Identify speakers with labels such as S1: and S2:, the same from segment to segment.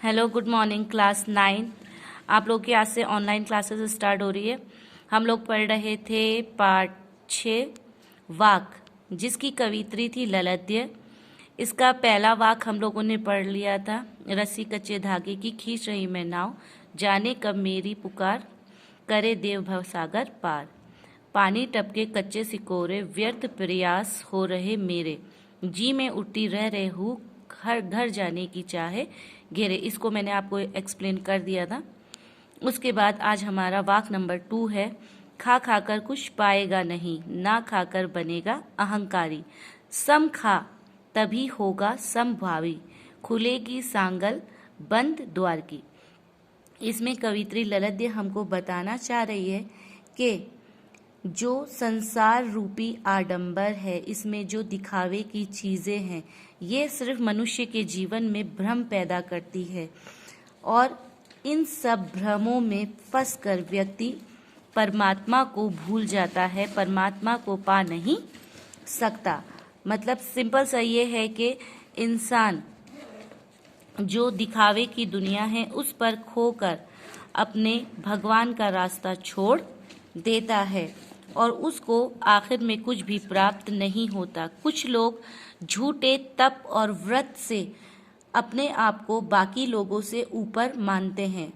S1: Hello, good morning class 9। आप लोग की आज से ऑनलाइन क्लासेस स्टार्ट हो रही है। हम लोग पढ़ रहे थे पाठ 6 वाक, जिसकी कवित्री थी ललद्य। इसका पहला वाक हम लोगों ने पढ़ लिया था। रस्सी कच्चे धागे की खींच रही मैं नाव, जाने कब मेरी पुकार, करे देव भव सागर पार। पानी टपके कच्चे सिकोरे, व्यर्थ प्रयास हो रहे मेरे, जी में उठती रह रहे हूँ, घर घर जाने की चाहे घेरे। इसको मैंने आपको एक्सप्लेन कर दिया था। उसके बाद आज हमारा वाक नंबर 2 है। खा खाकर कुछ पाएगा नहीं, ना खाकर बनेगा अहंकारी। सम खा तभी होगा समभावी, खुलेगी सांगल बंद द्वार की। इसमें कवित्री ललद्य हमको बताना चाह रही है कि जो संसार रूपी आडंबर है, इसमें जो दिखावे की चीज़ें हैं, ये सिर्फ मनुष्य के जीवन में भ्रम पैदा करती है और इन सब भ्रमों में फंसकर व्यक्ति परमात्मा को भूल जाता है, परमात्मा को पा नहीं सकता। मतलब सिंपल सा ये है कि इंसान जो दिखावे की दुनिया है उस पर खोकर अपने भगवान का रास्ता छोड़ देता है और उसको आखिर में कुछ भी प्राप्त नहीं होता। कुछ लोग झूठे तप और व्रत से अपने आप को बाकी लोगों से ऊपर मानते हैं,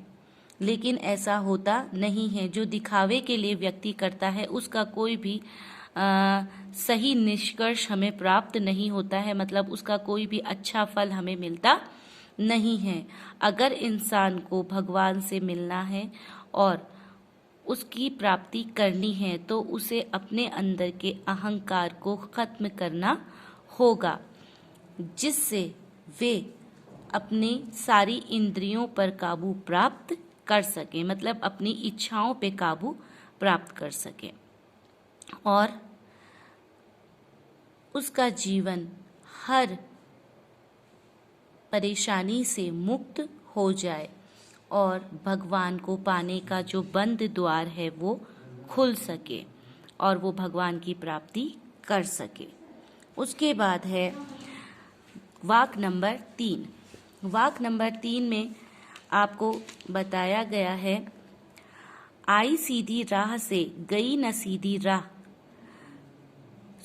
S1: लेकिन ऐसा होता नहीं है। जो दिखावे के लिए व्यक्ति करता है उसका कोई भी सही निष्कर्ष हमें प्राप्त नहीं होता है, मतलब उसका कोई भी अच्छा फल हमें मिलता नहीं है। अगर इंसान को भगवान से मिलना है और उसकी प्राप्ति करनी है तो उसे अपने अंदर के अहंकार को खत्म करना होगा, जिससे वे अपनी सारी इंद्रियों पर काबू प्राप्त कर सके, मतलब अपनी इच्छाओं पे काबू प्राप्त कर सके और उसका जीवन हर परेशानी से मुक्त हो जाए और भगवान को पाने का जो बंद द्वार है वो खुल सके और वो भगवान की प्राप्ति कर सके। उसके बाद है वाक नंबर 3। वाक नंबर 3 में आपको बताया गया है, आई सीधी राह से गई न सीधी राह,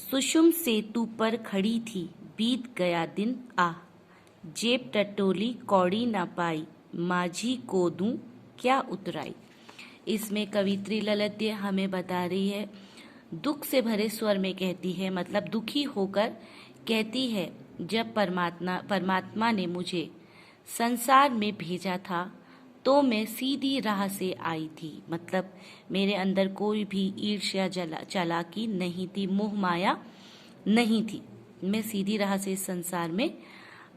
S1: सुषुम सेतु पर खड़ी थी, बीत गया दिन आ, जेब टटोली कौड़ी न पाई, माझी को दूं क्या उतराई। इसमें कवित्री ललद्य हमें बता रही है, दुख से भरे स्वर में कहती है, मतलब दुखी होकर कहती है, जब परमात्मा ने मुझे संसार में भेजा था तो मैं सीधी राह से आई थी, मतलब मेरे अंदर कोई भी ईर्ष्या चालाकी नहीं थी, मोह माया नहीं थी, मैं सीधी राह से इस संसार में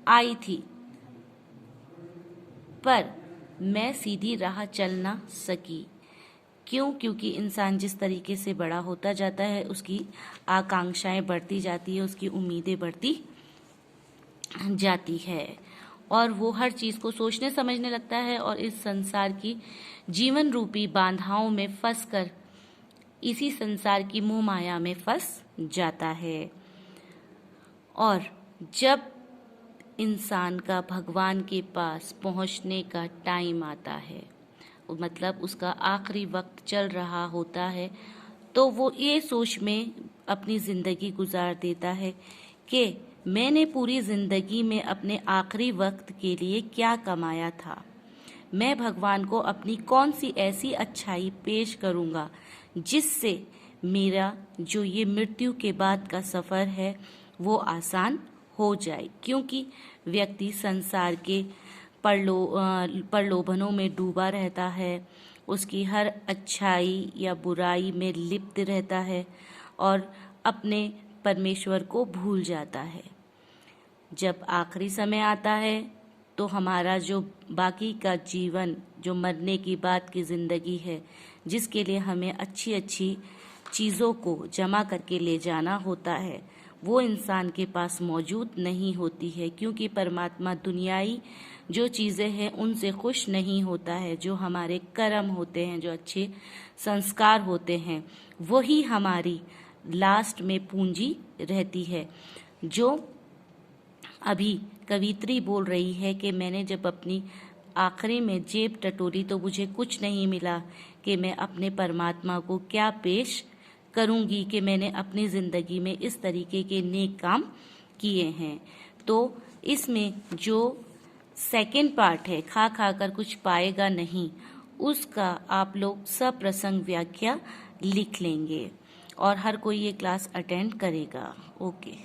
S1: आई थी, पर मैं सीधी राह चल ना सकी। क्यों? क्योंकि इंसान जिस तरीके से बड़ा होता जाता है उसकी आकांक्षाएं बढ़ती जाती है, उसकी उम्मीदें बढ़ती जाती है और वो हर चीज़ को सोचने समझने लगता है और इस संसार की जीवन रूपी बाधाओं में फंसकर इसी संसार की मोह माया में फंस जाता है। और जब इंसान का भगवान के पास पहुंचने का टाइम आता है, मतलब उसका आखिरी वक्त चल रहा होता है, तो वो ये सोच में अपनी ज़िंदगी गुजार देता है कि मैंने पूरी ज़िंदगी में अपने आखिरी वक्त के लिए क्या कमाया था, मैं भगवान को अपनी कौन सी ऐसी अच्छाई पेश करूँगा जिससे मेरा जो ये मृत्यु के बाद का सफ़र है वो आसान हो जाए। क्योंकि व्यक्ति संसार के प्रलोभनों में डूबा रहता है, उसकी हर अच्छाई या बुराई में लिप्त रहता है और अपने परमेश्वर को भूल जाता है। जब आखिरी समय आता है तो हमारा जो बाकी का जीवन, जो मरने की बाद की ज़िंदगी है, जिसके लिए हमें अच्छी अच्छी चीज़ों को जमा करके ले जाना होता है, वो इंसान के पास मौजूद नहीं होती है। क्योंकि परमात्मा दुनियाई जो चीज़ें हैं उनसे खुश नहीं होता है। जो हमारे कर्म होते हैं, जो अच्छे संस्कार होते हैं, वही हमारी लास्ट में पूंजी रहती है। जो अभी कवित्री बोल रही है कि मैंने जब अपनी आखिरी में जेब टटोली तो मुझे कुछ नहीं मिला कि मैं अपने परमात्मा को क्या पेश करूंगी कि मैंने अपनी ज़िंदगी में इस तरीके के नेक काम किए हैं। तो इसमें जो सेकंड पार्ट है, खा खा कर कुछ पाएगा नहीं, उसका आप लोग सप्रसंग व्याख्या लिख लेंगे और हर कोई ये क्लास अटेंड करेगा। ओके।